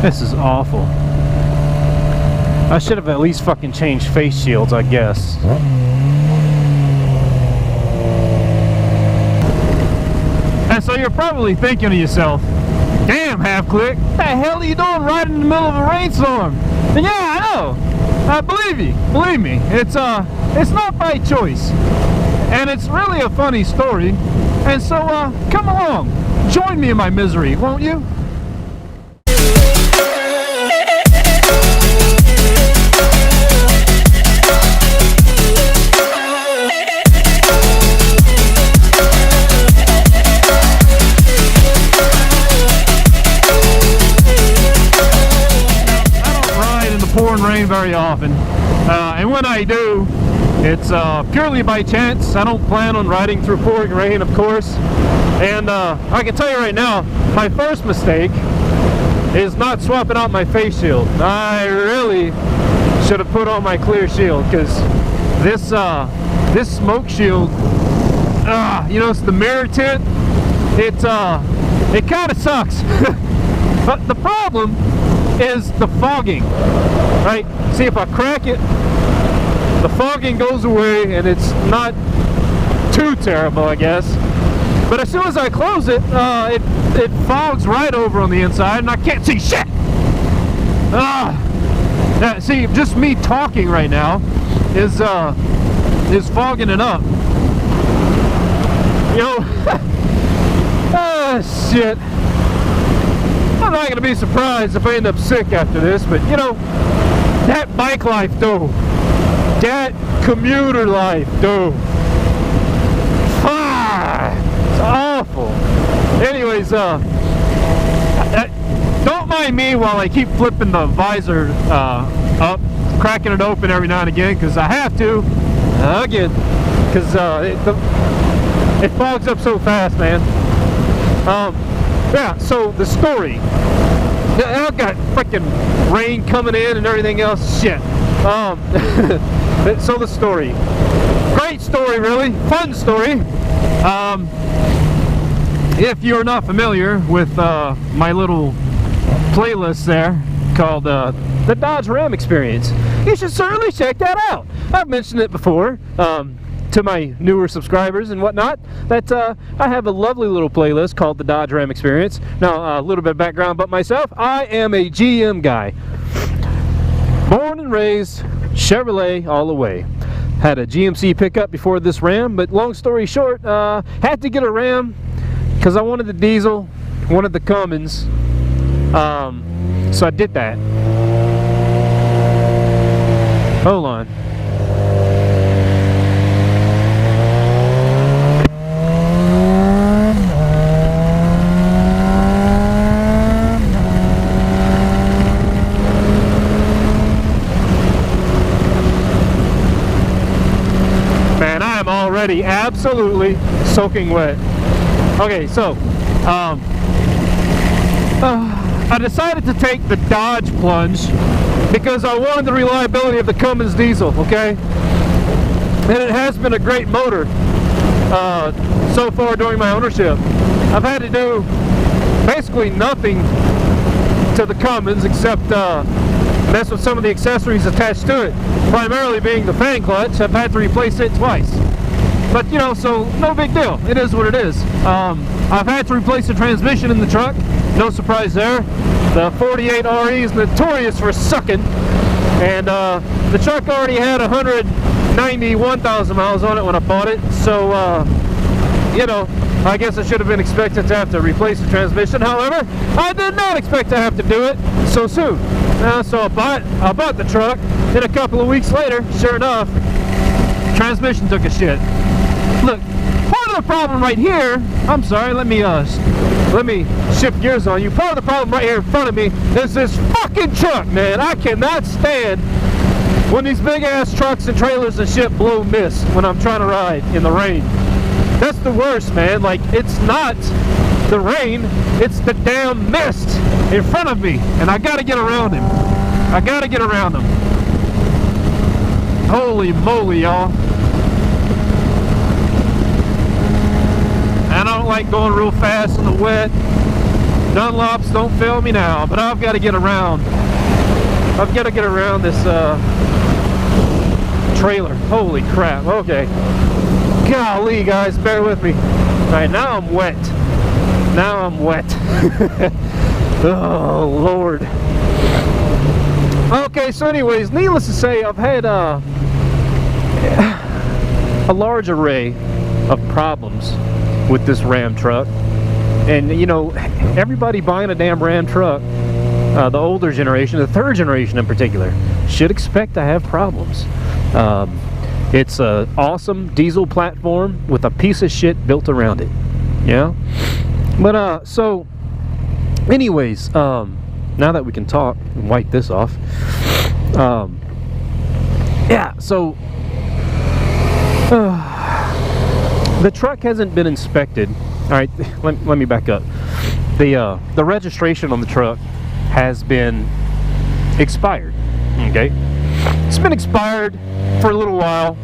This is awful. I should have at least fucking changed face shields, I guess. And so you're probably thinking to yourself, damn, Half-Click, what the hell are you doing riding in the middle of a rainstorm? And yeah, I know. I believe you. Believe me. It's not by choice. And it's really a funny story. And so, come along. Join me in my misery, won't you? Pouring rain very often, and when I do, it's purely by chance. I don't plan on riding through pouring rain, of course. And I can tell you right now, my first mistake is not swapping out my face shield. I really should have put on my clear shield, because this smoke shield, you know, it's the mirror tint. It kind of sucks. But the problem is the fogging, right? See, if I crack it, the fogging goes away and it's not too terrible, I guess. But as soon as I close it, it fogs right over on the inside and I can't see shit. See, just me talking right now is fogging it up. You know, shit. I'm not going to be surprised if I end up sick after this, but you know, that bike life though, that commuter life though, it's awful. Anyways, don't mind me while I keep flipping the visor up, cracking it open every now and again, because I have to, again, because it fogs up so fast, man. Yeah, so the story. I've got freaking rain coming in and everything else. Shit. So the story. Great story, really. Fun story. If you're not familiar with my little playlist there called the Dodge Ram Experience, you should certainly check that out. I've mentioned it before. To my newer subscribers and whatnot, that I have a lovely little playlist called the Dodge Ram Experience. Now, a little bit of background about myself. I am a GM guy. Born and raised Chevrolet all the way. Had a GMC pickup before this Ram, but long story short, had to get a Ram because I wanted the diesel, wanted the Cummins, so I did that. Hold on. Already absolutely soaking wet. Okay, so I decided to take the Dodge plunge because I wanted the reliability of the Cummins diesel, okay? And it has been a great motor so far during my ownership. I've had to do basically nothing to the Cummins except mess with some of the accessories attached to it, primarily being the fan clutch. I've had to replace it twice. But you know, so no big deal. It is what it is. I've had to replace the transmission in the truck. No surprise there. The 48 RE is notorious for sucking, and the truck already had 191,000 miles on it when I bought it. So you know, I guess I should have been expected to have to replace the transmission. However, I did not expect to have to do it so soon. So I bought the truck. Then a couple of weeks later, sure enough, transmission took a shit. Look, part of the problem right here, I'm sorry, let me shift gears on you. Part of the problem right here in front of me is this fucking truck, man. I cannot stand when these big ass trucks and trailers and shit blow mist when I'm trying to ride in the rain. That's the worst, man. Like, it's not the rain, it's the damn mist in front of me, and I gotta get around him. I gotta get around him. Holy moly, y'all. And I don't like going real fast in the wet. Dunlops, don't fail me now, but I've got to get around. I've got to get around this trailer. Holy crap. Okay. Golly, guys, bear with me. Alright, now I'm wet. Now I'm wet. Oh, Lord. Okay, so anyways, needless to say, I've had a large array of problems with this Ram truck. And, you know, everybody buying a damn Ram truck, the older generation, the third generation in particular, should expect to have problems. It's an awesome diesel platform with a piece of shit built around it. Yeah? But, so, anyways, now that we can talk and wipe this off, yeah, so, the truck hasn't been inspected. Alright, let me back up. The registration on the truck has been expired. Okay? It's been expired for a little while.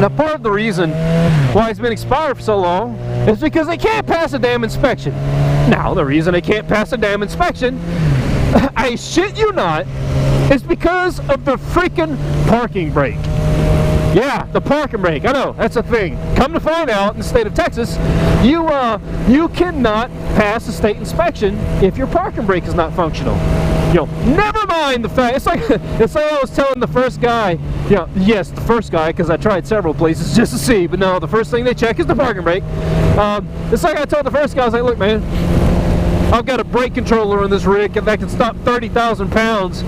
Now, part of the reason why it's been expired for so long is because they can't pass a damn inspection. Now, the reason they can't pass a damn inspection, I shit you not, is because of the freaking parking brake. Yeah, the parking brake. I know, that's a thing. Come to find out, in the state of Texas, you cannot pass a state inspection if your parking brake is not functional. You know, never mind the fact. It's like I was telling the first guy. You know, yes, the first guy, because I tried several places just to see. But no, the first thing they check is the parking brake. It's like I told the first guy. I was like, look, man, I've got a brake controller on this rig that can stop 30,000 pounds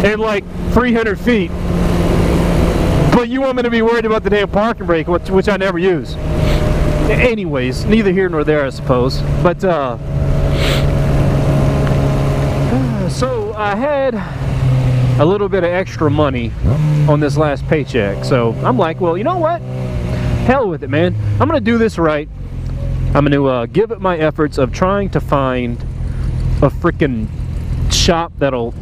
in like 300 feet. But you want me to be worried about the damn parking brake, which I never use. Anyways, neither here nor there, I suppose. But, so I had a little bit of extra money on this last paycheck. So I'm like, well, you know what? Hell with it, man. I'm going to do this right. I'm going to give it my efforts of trying to find a freaking shop that'll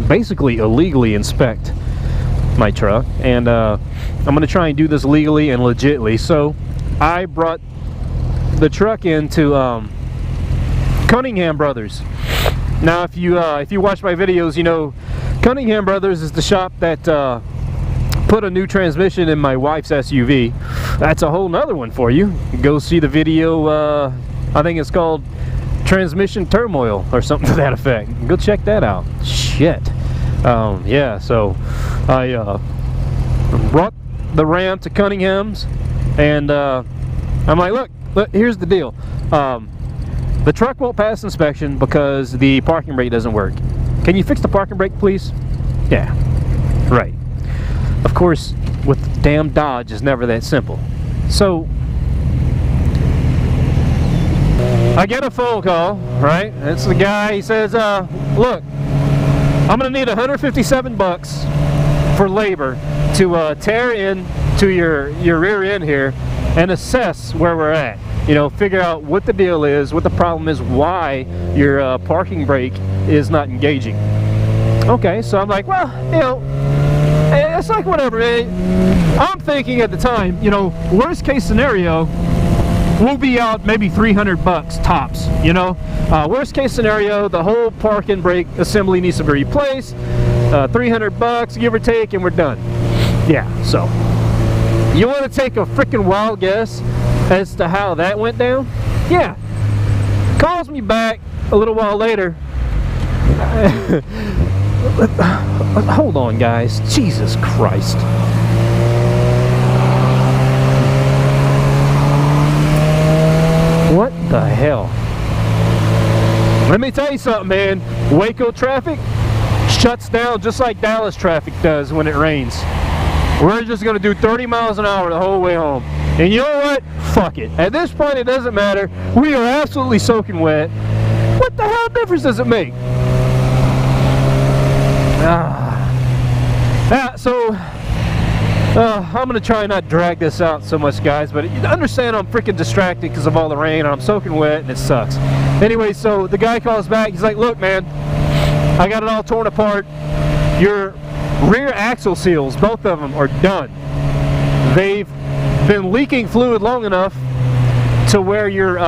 basically illegally inspect my truck, and I'm going to try and do this legally and legitly. So I brought the truck into Cunningham Brothers. Now, if you watch my videos, you know Cunningham Brothers is the shop that put a new transmission in my wife's SUV. That's a whole nother one for you. Go see the video. I think it's called Transmission Turmoil or something to that effect. Go check that out. Shit. Yeah, so I brought the Ram to Cunningham's, and I'm like, look, here's the deal. The truck won't pass inspection because the parking brake doesn't work. Can you fix the parking brake, please? Yeah, right. Of course, with damn Dodge, it's never that simple. So I get a phone call, right? It's the guy. He says, look, I'm gonna need 157 bucks for labor to tear in to your rear end here and assess where we're at. You know, figure out what the deal is, what the problem is, why your parking brake is not engaging. Okay, so I'm like, well, you know, it's like whatever. I'm thinking at the time, you know, worst case scenario, we'll be out maybe 300 bucks tops, you know. Worst case scenario, the whole parking brake assembly needs to be replaced. 300 bucks, give or take, and we're done. Yeah, so you want to take a freaking wild guess as to how that went down? Yeah. Calls me back a little while later. Hold on, guys. Jesus Christ. What the hell? Let me tell you something, man. Waco traffic shuts down just like Dallas traffic does when it rains. We're just going to do 30 miles an hour the whole way home. And you know what? Fuck it. At this point, it doesn't matter. We are absolutely soaking wet. What the hell difference does it make? So I'm going to try and not drag this out so much, guys, but understand I'm freaking distracted because of all the rain, and I'm soaking wet, and it sucks. Anyway, so the guy calls back. He's like, look, man, I got it all torn apart. Your rear axle seals, both of them, are done. They've been leaking fluid long enough to where your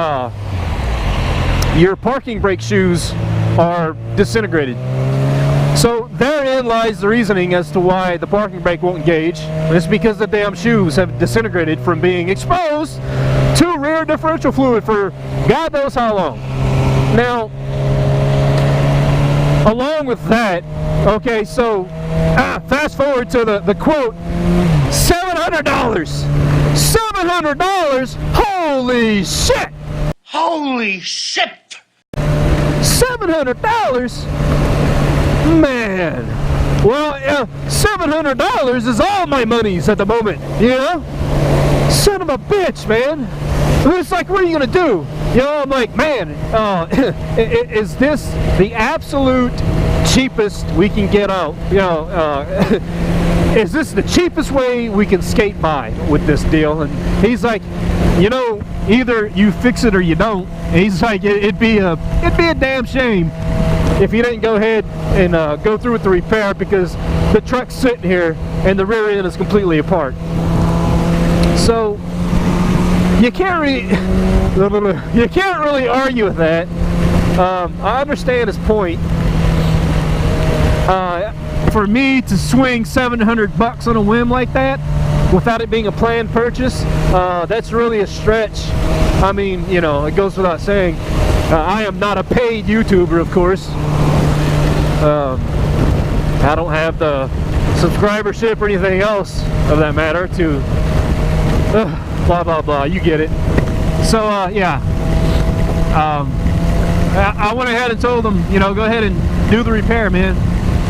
your parking brake shoes are disintegrated. So therein lies the reasoning as to why the parking brake won't engage. It's because the damn shoes have disintegrated from being exposed to rear differential fluid for God knows how long. Now, along with that, okay, so fast forward to the quote, $700. $700? Holy shit! Holy shit! $700? Man, well, $700 is all my monies at the moment, you know? Son of a bitch, man. It's like, what are you gonna do? You know, I'm like, man, is this the absolute cheapest we can get out? You know, is this the cheapest way we can skate by with this deal? And he's like, you know, either you fix it or you don't. And he's like, it'd be a damn shame if you didn't go ahead and go through with the repair, because the truck's sitting here and the rear end is completely apart. So you can't really argue with that. I understand his point. For me to swing $700 on a whim like that without it being a planned purchase, that's really a stretch. I mean, you know, it goes without saying. I am not a paid YouTuber, of course. I don't have the subscribership or anything else of that matter to blah blah blah, you get it. So yeah, I went ahead and told him, you know, go ahead and do the repair, man,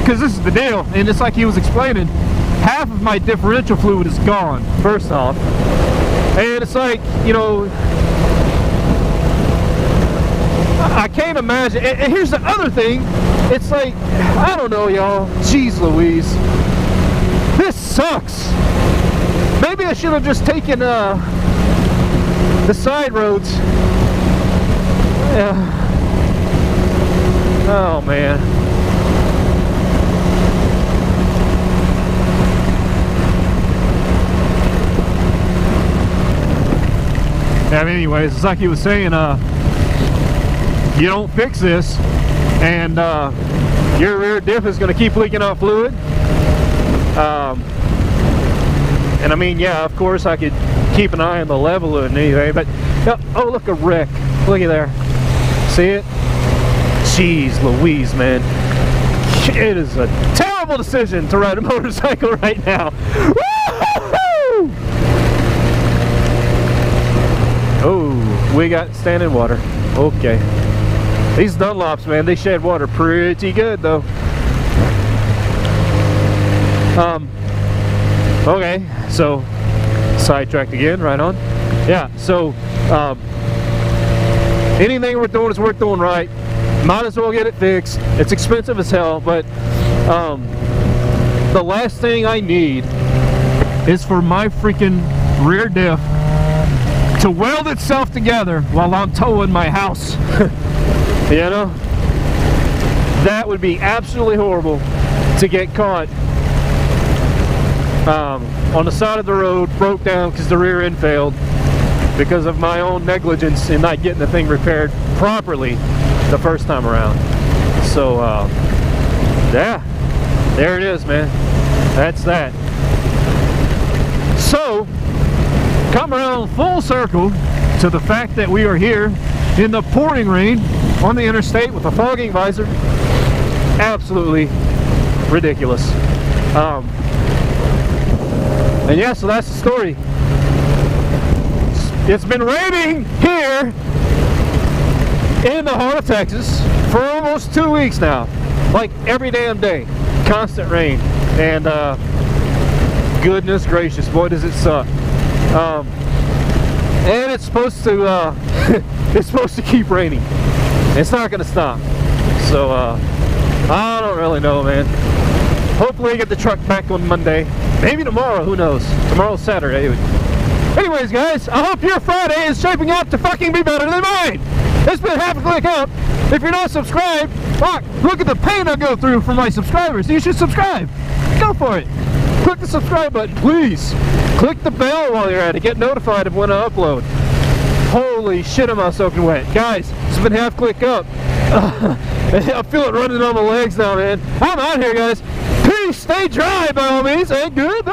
because this is the deal. And it's like he was explaining, half of my differential fluid is gone, first off, and it's like, you know, I can't imagine. And here's the other thing, it's like, I don't know, y'all, jeez Louise, this sucks. Maybe I should have just taken the side roads. Yeah. Oh man. Yeah, anyways, it's like he was saying, you don't fix this and your rear diff is going to keep leaking out fluid. And I mean, yeah, of course I could keep an eye on the level and anything, but oh, look, a wreck. Look at there. See it? Jeez Louise, man. It is a terrible decision to ride a motorcycle right now. Woo-hoo-hoo! Oh, we got standing water. Okay. These Dunlops, man, they shed water pretty good, though. Okay, so sidetracked again, right on. Yeah, so anything we're doing is worth doing right. Might as well get it fixed. It's expensive as hell, but the last thing I need is for my freaking rear diff to weld itself together while I'm towing my house. You know, that would be absolutely horrible to get caught on the side of the road, broke down because the rear end failed because of my own negligence in not getting the thing repaired properly the first time around. So yeah, there it is, man. That's that. So come around full circle to the fact that we are here in the pouring rain on the interstate with a fogging visor. Absolutely ridiculous. And yeah, so that's the story. It's been raining here in the heart of Texas for almost 2 weeks now. Like every damn day. Constant rain. And goodness gracious, boy does it suck. And it's supposed to it's supposed to keep raining. It's not gonna stop. So I don't really know, man. Hopefully I get the truck back on Monday. Maybe tomorrow, who knows? Tomorrow's Saturday. Anyways, guys, I hope your Friday is shaping up to fucking be better than mine. It's been Half a Click Up. If you're not subscribed, fuck, look at the pain I go through for my subscribers. You should subscribe. Go for it. Click the subscribe button, please. Click the bell while you're at it. Get notified of when I upload. Holy shit, am I soaking wet. Guys, it's been Half Click Up. I feel it running on my legs now, man. I'm out here, guys. Peace, stay dry by all means, and goodbye.